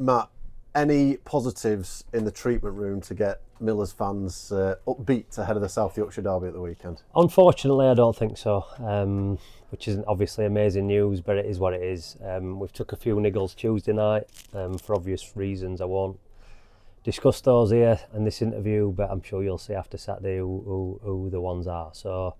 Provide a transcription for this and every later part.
Matt, any positives in the treatment room to get Millers fans upbeat ahead of the South Yorkshire derby at the weekend? Unfortunately, I don't think so, which isn't obviously amazing news, but it is what it is. We've took a few niggles Tuesday night for obvious reasons. I won't discuss those here in this interview, but I'm sure you'll see after Saturday who the ones are. So,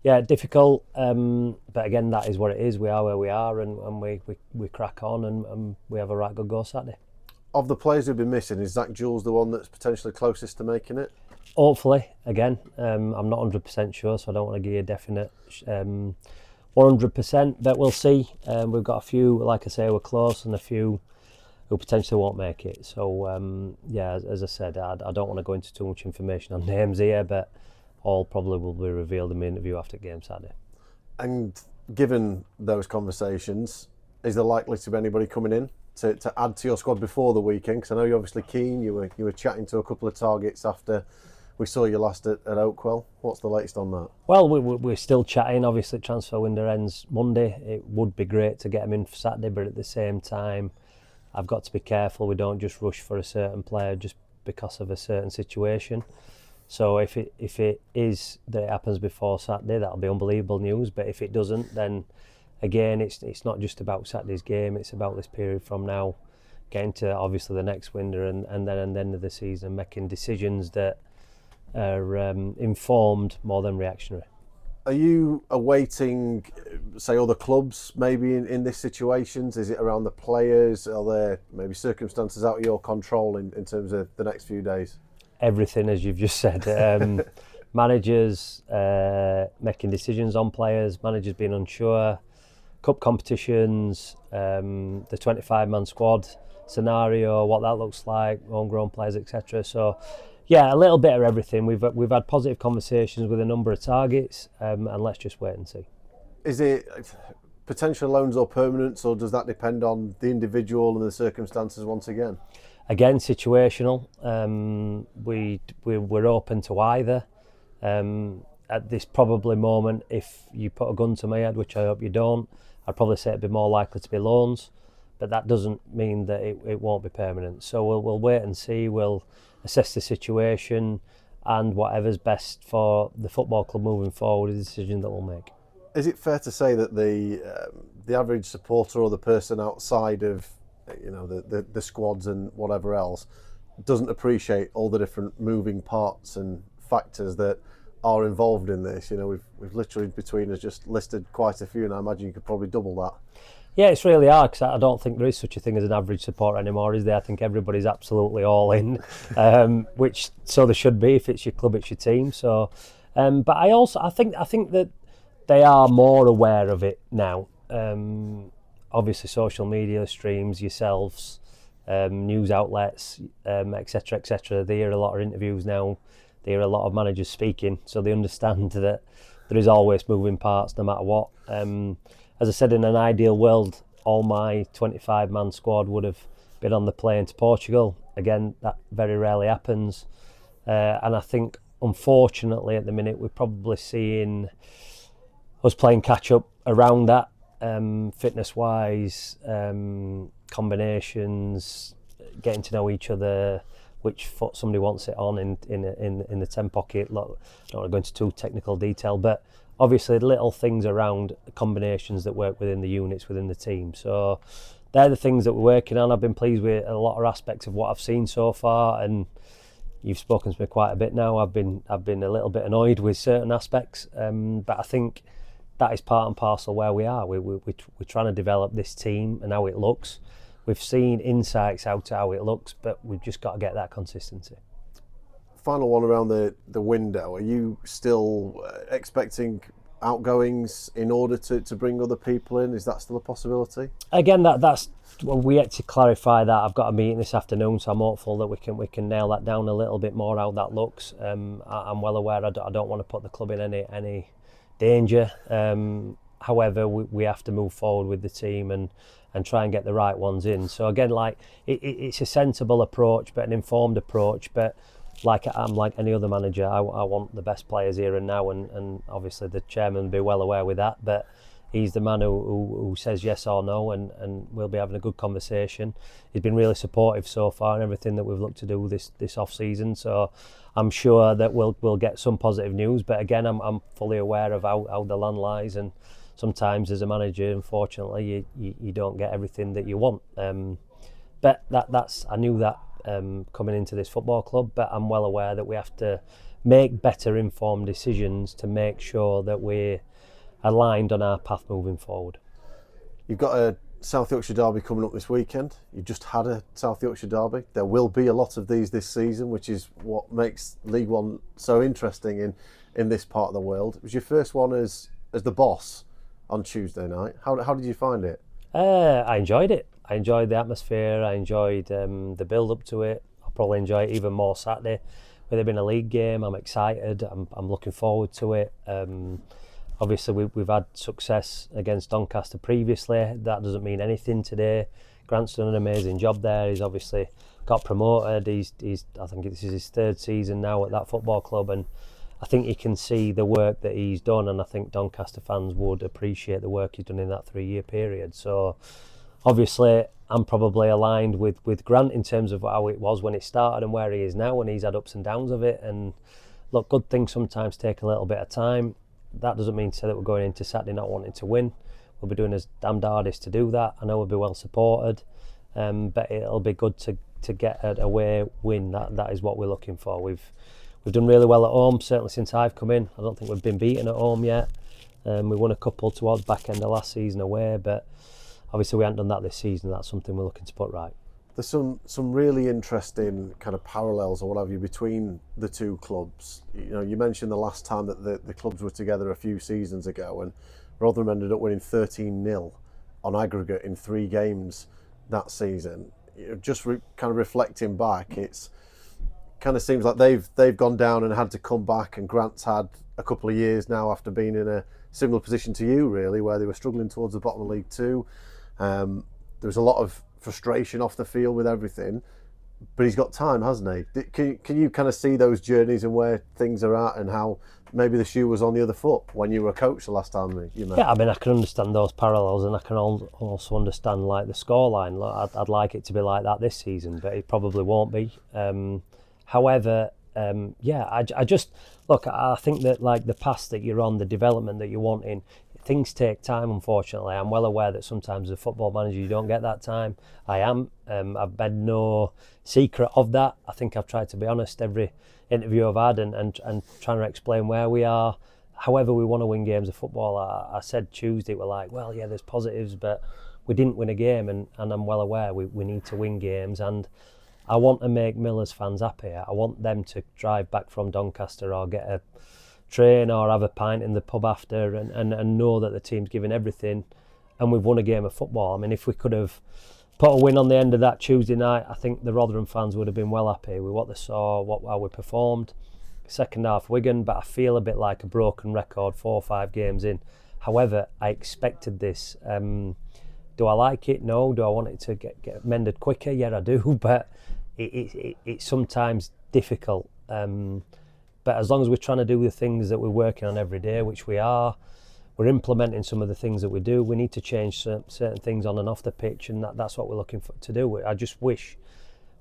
yeah, difficult, but again, that is what it is. We are where we are, and we crack on, and we have a right good go Saturday. Of the players who've been missing, is Zach Jules the one that's potentially closest to making it? Hopefully, again, I'm not 100% sure, so I don't want to give you a definite 100%, but we'll see. We've got a few, like I say, we're close, and a few who potentially won't make it. So, yeah, as I said, I don't want to go into too much information on names here, but all probably will be revealed in my interview after game Saturday. And given those conversations, is there likely to be anybody coming in to add to your squad before the weekend? Because I know you're obviously keen. You were chatting to a couple of targets after we saw you last at Oakwell. What's the latest on that? Well, we're still chatting. Obviously, transfer window ends Monday. It would be great to get them in for Saturday, but at the same time, I've got to be careful. We don't just rush for a certain player just because of a certain situation. So if it is that it happens before Saturday, that'll be unbelievable news. But if it doesn't, then again, it's not just about Saturday's game. It's about this period from now, getting to obviously the next window, and then at the end of the season, making decisions that are informed more than reactionary. Are you awaiting, say, other clubs maybe in this situations? Is it around the players? Are there maybe circumstances out of your control in terms of the next few days? Everything, as you've just said. Managers making decisions on players, managers being unsure, cup competitions, the 25-man squad scenario, what that looks like, homegrown players, etc. So, yeah, a little bit of everything. We've had positive conversations with a number of targets, and let's just wait and see. Is it potential loans or permanents, or does that depend on the and the circumstances once again? Again, situational. We're open to either. At this probably moment, if you put a gun to my head, which I hope you don't, I'd probably say it'd be more likely to be loans, but that doesn't mean that it won't be permanent. So we'll wait and see. We'll assess the situation, and whatever's best for the football club moving forward is a decision that we'll make. Is it fair to say that the average supporter or the person outside of the squads and whatever else doesn't appreciate all the different moving parts and factors that are involved in this? We've literally between us just listed quite a few, and I imagine you could probably double that. Yeah, it's really hard, because I don't think there is such a thing as an average supporter anymore, is there? I think everybody's absolutely all in, which so there should be. If it's your club, it's your team. So, but I think that they are more aware of it now. Obviously, social media streams, yourselves, news outlets, etc., etc. They hear a lot of interviews now. They hear a lot of managers speaking, so they understand that there is always moving parts, no matter what. As I said, in an ideal world, all my 25-man squad would have been on the plane to Portugal. Again, that very rarely happens. And I think, unfortunately, at the minute, we're probably seeing us playing catch-up around that, fitness-wise, combinations, getting to know each other, which foot somebody wants it on in the 10 pocket. Look, I don't want to go into too technical detail, but obviously little things around combinations that work within the units, within the team. So they're the things that we're working on. I've been pleased with a lot of aspects of what I've seen so far, and you've spoken to me quite a bit now. I've been a little bit annoyed with certain aspects, but I think that is part and parcel where we are. We're trying to develop this team and how it looks. We've seen insights out to how it looks, but we've just got to get that consistency. Final one around the window. Are you still expecting outgoings in order to bring other people in? Is that still a possibility? Again, that's well, we had to clarify that. I've got a meeting this afternoon, so I'm hopeful that we can nail that down a little bit more, how that looks. I'm well aware I don't want to put the club in any danger. However, we have to move forward with the team and try and get the right ones in. So again, like it's a sensible approach, but an informed approach. But like I'm like any other manager, I want the best players here and now, and obviously the chairman will be well aware with that. But He's the man who says yes or no, and we'll be having a good conversation. He's been really supportive so far in everything that we've looked to do this off season. So I'm sure that we'll get some positive news. But again, I'm fully aware of how the land lies, and sometimes as a manager, unfortunately, you don't get everything that you want. But I knew that coming into this football club. But I'm well aware that we have to make better informed decisions to make sure that we're aligned on our path moving forward. You've got a South Yorkshire derby coming up this weekend. You've just had a South Yorkshire derby. There will be a lot of these this season, which is what makes League One so interesting in this part of the world. It was your first one as the boss on Tuesday night. How did you find it? I enjoyed it. I enjoyed the atmosphere. I enjoyed the build up to it. I'll probably enjoy it even more Saturday. With it being a league game, I'm excited. I'm looking forward to it. Obviously, we've had success against Doncaster previously. That doesn't mean anything today. Grant's done an amazing job there. He's obviously got promoted. He's I think this is his third season now at that football club, and I think you can see the work that he's done, and I think Doncaster fans would appreciate the work he's done in that 3-year period. So obviously I'm probably aligned with Grant in terms of how it was when it started and where he is now, and he's had ups and downs of it. And look, good things sometimes take a little bit of time. That doesn't mean to say that we're going into Saturday not wanting to win. We'll be doing his damned hardest to do that. I know we'll be well supported, but it'll be good to get an away win. That is what we're looking for. We've done really well at home, certainly since I've come in. I don't think we've been beaten at home yet. We won a couple towards back end of last season away, but obviously we haven't done that this season. That's something we're looking to put right. There's some really interesting kind of parallels or what have you between the two clubs. You know, you mentioned the last time that the clubs were together a few seasons ago, and Rotherham ended up winning 13-0 on aggregate in 3 games that season. You know, just kind of reflecting back, it's kind of seems like they've gone down and had to come back, and Grant's had a couple of years now after being in a similar position to you, really, where they were struggling towards the bottom of League Two. There was a lot of frustration off the field with everything, but he's got time, hasn't he? Can you kind of see those journeys and where things are at, and how maybe the shoe was on the other foot when you were a coach the last time you met? Yeah, I mean, I can understand those parallels, and I can also understand like the scoreline. I'd like it to be like that this season, but it probably won't be. However, I just look. I think that like the path that you're on, the development that you want in, things take time. Unfortunately, I'm well aware that sometimes as a football manager you don't get that time. I am. I've made no secret of that. I think I've tried to be honest every interview I've had, and trying to explain where we are. However, we want to win games of football. I said Tuesday, we're like, well, yeah, there's positives, but we didn't win a game, and I'm well aware we need to win games, and I want to make Millers fans happy. I want them to drive back from Doncaster or get a train or have a pint in the pub after and know that the team's giving everything and we've won a game of football. I mean, if we could have put a win on the end of that Tuesday night, I think the Rotherham fans would have been well happy with what they saw, how we performed. Second half Wigan, but I feel a bit like a broken record 4 or 5 games in. However, I expected this. Do I like it? No. Do I want it to get mended quicker? Yeah, I do, but it's sometimes difficult. But as long as we're trying to do the things that we're working on every day, which we are, we're implementing some of the things that we do. We need to change certain things on and off the pitch, and that's what we're looking to do. I just wish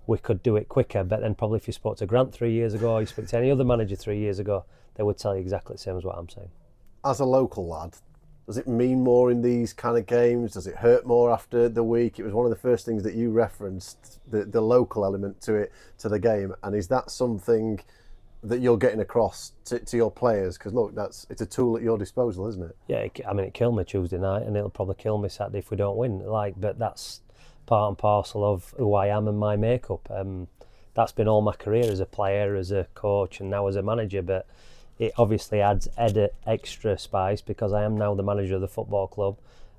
we could do it quicker, but then probably if you spoke to Grant 3 years ago, or you spoke to any other manager 3 years ago, they would tell you exactly the same as what I'm saying. As a local lad, does it mean more in these kind of games? Does it hurt more after the week? It was one of the first things that you referenced, the local element to the game. And is that something that you're getting across to your players? Because look, it's a tool at your disposal, isn't it? Yeah, I mean, it killed me Tuesday night, and it'll probably kill me Saturday if we don't win. But that's part and parcel of who I am and my makeup. That's been all my career as a player, as a coach, and now as a manager. But it obviously adds extra spice because I am now the manager of the football club.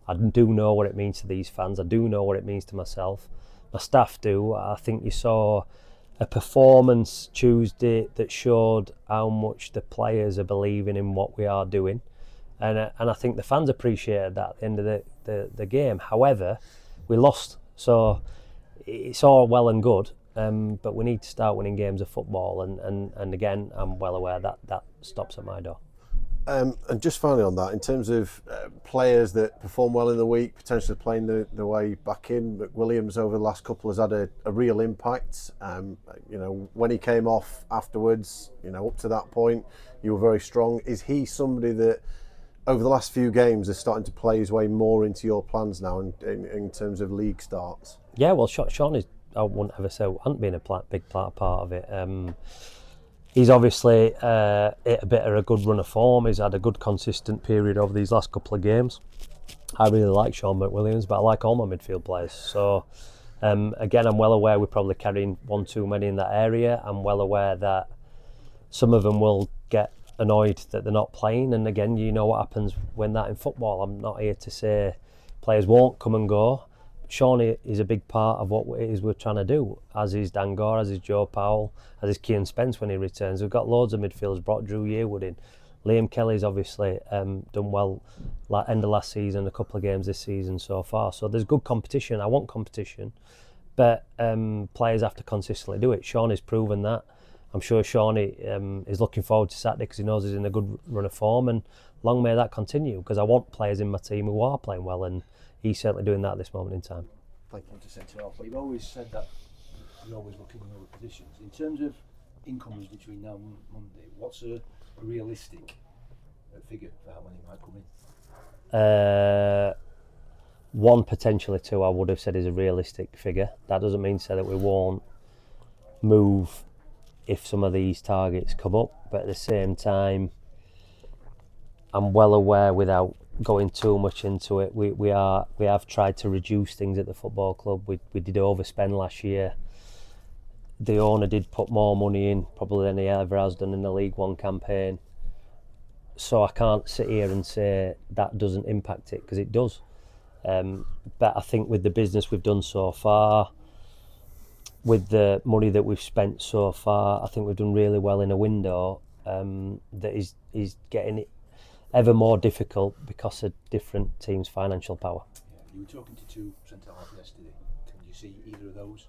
I do know what it means to these fans. I do know what it means to myself. My staff do. I think you saw a performance Tuesday that showed how much the players are believing in what we are doing, and I think the fans appreciated that at the end of the game. However, we lost, so it's all well and good, but we need to start winning games of football, and again, I'm well aware that stops at my door. And just finally on that, in terms of players that perform well in the week, potentially playing the way back in, McWilliams over the last couple has had a real impact. When he came off afterwards, up to that point, you were very strong. Is he somebody that over the last few games is starting to play his way more into your plans now in terms of league starts? Yeah, well, Sean is, I wouldn't ever say, hasn't been a big part of it. He's obviously hit a bit of a good run of form. He's had a good consistent period over these last couple of games. I really like Sean McWilliams, but I like all my midfield players. So again, I'm well aware we're probably carrying one too many in that area. I'm well aware that some of them will get annoyed that they're not playing. And again, you know what happens when that in football. I'm not here to say players won't come and go. Sean is a big part of what it is we're trying to do, as is Dan Gore, as is Joe Powell, as is Kion Spence when he returns. We've got loads of midfielders, brought Drew Yearwood in. Liam Kelly's obviously done well end of last season, a couple of games this season so far. So there's good competition. I want competition, but players have to consistently do it. Sean has proven that. I'm sure Sean is looking forward to Saturday because he knows he's in a good run of form, and long may that continue, because I want players in my team who are playing well, and he's certainly doing that at this moment in time. Thank you to centre half. But you've always said that you're always looking at other positions. In terms of incomes between now and Monday, what's a realistic figure for how many might come in? One, potentially two, I would have said is a realistic figure. That doesn't mean to say that we won't move if some of these targets come up, but at the same time, I'm well aware, without going too much into it, we have tried to reduce things at the football club. We did overspend last year. The owner did put more money in probably than he ever has done in the League One campaign. So I can't sit here and say that doesn't impact it, because it does. But I think with the business we've done so far, with the money that we've spent so far, I think we've done really well in a window that is getting it ever more difficult because of different teams' financial power. Yeah, you were talking to two centre half yesterday. Can you see either of those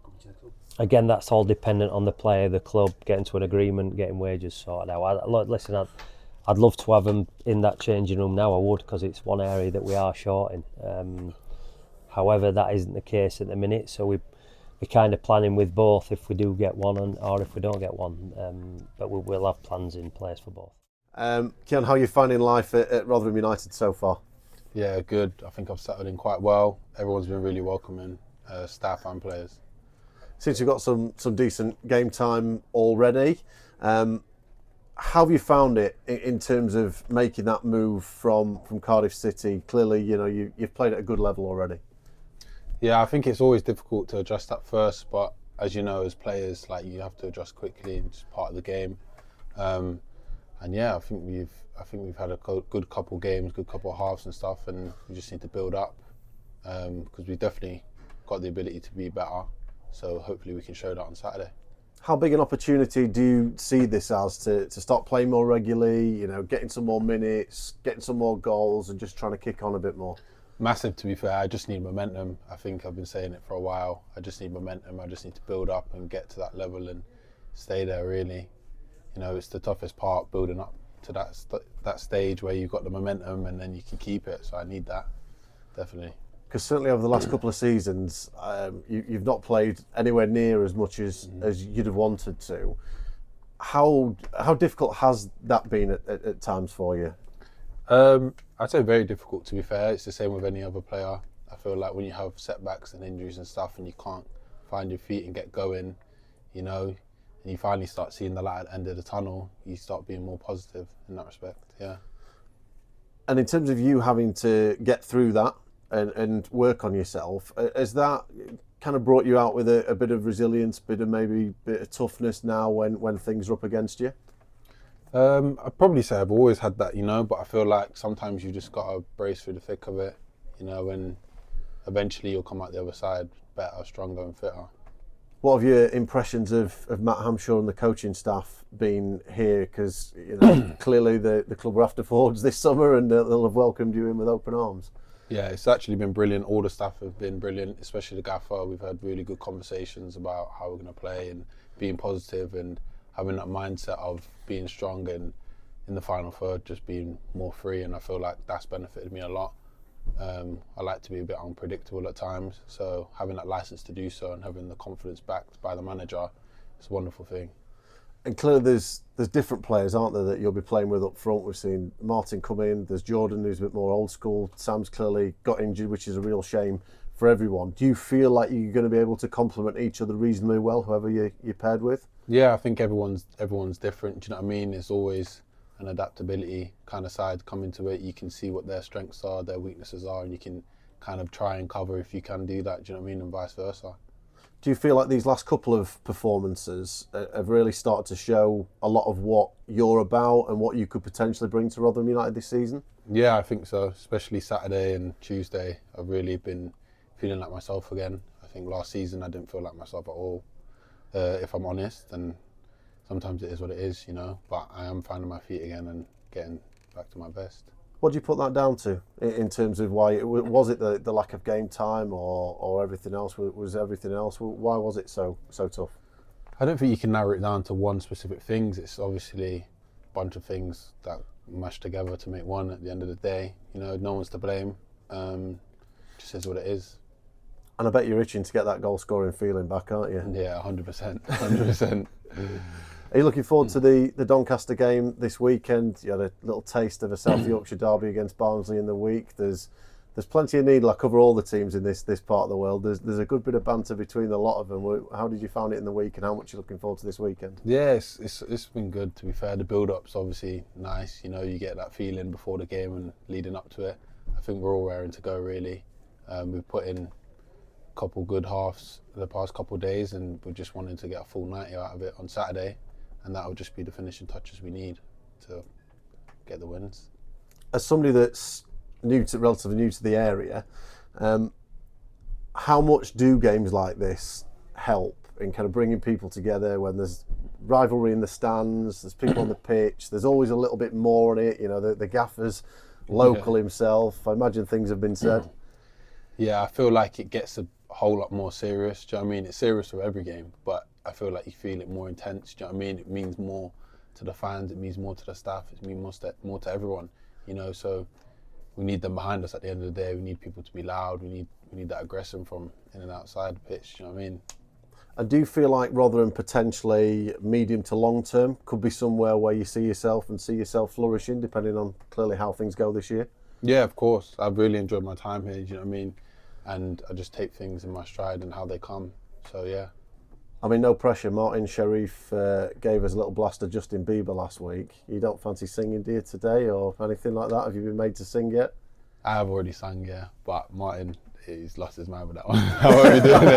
coming to the club? Again, that's all dependent on the player, the club, getting to an agreement, getting wages sorted out. I'd love to have them in that changing room now, I would, because it's one area that we are short in. However, that isn't the case at the minute, so we're kind of planning with both if we do get one or if we don't get one. But we'll have plans in place for both. Kion, how are you finding life at Rotherham United so far? Yeah, good. I think I've settled in quite well. Everyone's been really welcoming, staff and players. Since you've got some decent game time already, how have you found it in terms of making that move from Cardiff City? Clearly, you've played at a good level already. Yeah, I think it's always difficult to adjust at first, but as you know, as players, you have to adjust quickly, and it's part of the game. And yeah, I think we've had a good couple games, good couple of halves and stuff, and we just need to build up because we definitely got the ability to be better. So hopefully we can show that on Saturday. How big an opportunity do you see this as to start playing more regularly? Getting some more minutes, getting some more goals, and just trying to kick on a bit more. Massive, to be fair. I just need momentum. I think I've been saying it for a while. I just need momentum. I just need to build up and get to that level and stay there, really. It's the toughest part, building up to that stage where you've got the momentum and then you can keep it. So I need that, definitely. Because certainly over the last couple of seasons, you've not played anywhere near as much as you'd have wanted to. How difficult has that been at times for you? I'd say very difficult, to be fair. It's the same with any other player. I feel like when you have setbacks and injuries and stuff and you can't find your feet and get going, and you finally start seeing the light at the end of the tunnel, you start being more positive in that respect, yeah. And in terms of you having to get through that and work on yourself, has that kind of brought you out with a bit of resilience, bit of toughness now when things are up against you? I'd probably say I've always had that, but I feel like sometimes you just got to brace through the thick of it, and eventually you'll come out the other side better, stronger and fitter. What have your impressions of Matt Hamshaw and the coaching staff been here? Because clearly the club were after forwards this summer and they'll have welcomed you in with open arms. Yeah, it's actually been brilliant. All the staff have been brilliant, especially the gaffer. We've had really good conversations about how we're going to play and being positive and having that mindset of being strong and in the final third, just being more free, and I feel like that's benefited me a lot. I like to be a bit unpredictable at times, so having that license to do so and having the confidence backed by the manager is a wonderful thing. And clearly there's different players, aren't there, that you'll be playing with up front. We've seen Martin come in, there's Jordan who's a bit more old school, Sam's clearly got injured, which is a real shame for everyone. Do you feel like you're going to be able to complement each other reasonably well, whoever you're paired with? Yeah, I think everyone's different, do you know what I mean? There's always an adaptability kind of side coming to it. You can see what their strengths are, their weaknesses are, and you can kind of try and cover if you can do that, do you know what I mean, and vice versa. Do you feel like these last couple of performances have really started to show a lot of what you're about and what you could potentially bring to Rotherham United this season? Yeah, I think so, especially Saturday and Tuesday. I've really been feeling like myself again. I think last season I didn't feel like myself at all, if I'm honest, and sometimes it is what it is, you know, but I am finding my feet again and getting back to my best. What do you put that down to in terms of why? Was it the lack of game time or everything else? Was everything else? Why was it so tough? I don't think you can narrow it down to one specific thing. It's obviously a bunch of things that mash together to make one at the end of the day. You know, no one's to blame. Just is what it is. And I bet you're itching to get that goal scoring feeling back, aren't you? Yeah, 100%. 100%. Are you looking forward to the Doncaster game this weekend? You had a little taste of a South Yorkshire derby against Barnsley in the week. There's plenty of needle. I cover all the teams in this part of the world. There's a good bit of banter between a lot of them. How did you find it in the week, and how much are you looking forward to this weekend? Yeah, it's been good, to be fair. The build-up's obviously nice. You know, you get that feeling before the game and leading up to it. I think we're all raring to go, really. We've put in a couple good halves the past couple of days, and we're just wanting to get a full 90 out of it on Saturday. And that will just be the finishing touches we need to get the wins. As somebody that's relatively new to the area, how much do games like this help in kind of bringing people together when there's rivalry in the stands, there's people on the pitch, there's always a little bit more on it, you know, the Gaffer's local himself. I imagine things have been said. Yeah, I feel like it gets a whole lot more serious. Do you know what I mean? It's serious for every game, but I feel like you feel it more intense. Do you know what I mean? It means more to the fans, it means more to the staff, it means more to everyone, you know, so we need them behind us at the end of the day. We need people to be loud, we need that aggression from in and outside the pitch, do you know what I mean? And do you feel like Rotherham potentially medium to long term could be somewhere where you see yourself flourishing, depending on clearly how things go this year? Yeah, of course. I've really enjoyed my time here, do you know what I mean? And I just take things in my stride and how they come, so yeah. I mean, no pressure. Martin Sharif gave us a little blast of Justin Bieber last week. You don't fancy singing, do you, today, or anything like that? Have you been made to sing yet? I have already sung, yeah, but Martin, he's lost his mind with that one. How are we doing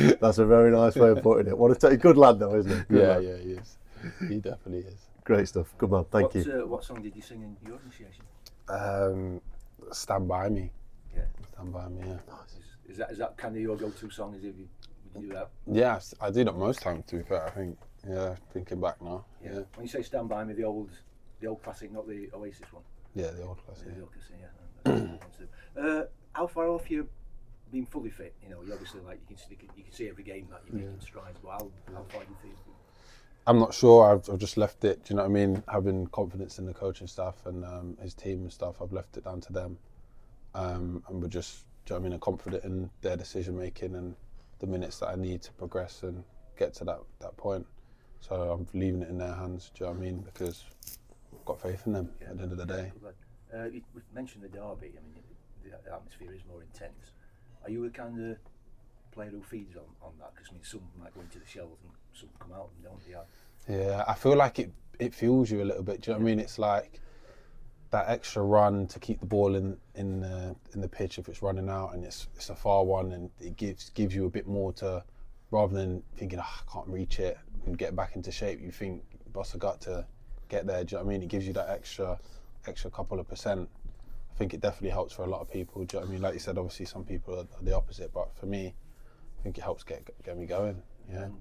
it? That's a very nice way of putting it. What a good lad, though, isn't he? Good lad. Yeah, he is. He definitely is. Great stuff. Good man. Thank you. What song did you sing in your initiation? Stand By Me. Yeah. Stand By Me, yeah. Is that kind of your go-to song? Would you do that? Yeah, I do that most times, to be fair, I think. Yeah, thinking back now. Yeah. When you say Stand By Me, the old classic, not the Oasis one. Yeah, the old classic. The old classic, yeah. How far off you being fully fit? You know, you obviously you can see every game that you're making strides, but how far do you feel? I'm not sure. I've just left it. Do you know what I mean? Having confidence in the coaching staff and his team and stuff, I've left it down to them, and we're just. Do you know what I mean? I'm confident in their decision making and the minutes that I need to progress and get to that point. So I'm leaving it in their hands. Do you know what I mean? Because I've got faith in them at the end of the day. You mentioned the derby. I mean, the atmosphere is more intense. Are you a kind of player who feeds on that? Because I mean, some might go into the shells and some come out and don't. Yeah, I feel like it fuels you a little bit. Do you know what I mean? It's like that extra run to keep the ball in the pitch if it's running out and it's a far one, and it gives you a bit more to, rather than thinking I can't reach it and get back into shape, you think boss, I got to get there. Do you know what I mean? It gives you that extra couple of percent. I think it definitely helps for a lot of people. Do you know what I mean? Like you said, obviously some people are the opposite, but for me, I think it helps get me going. Yeah. And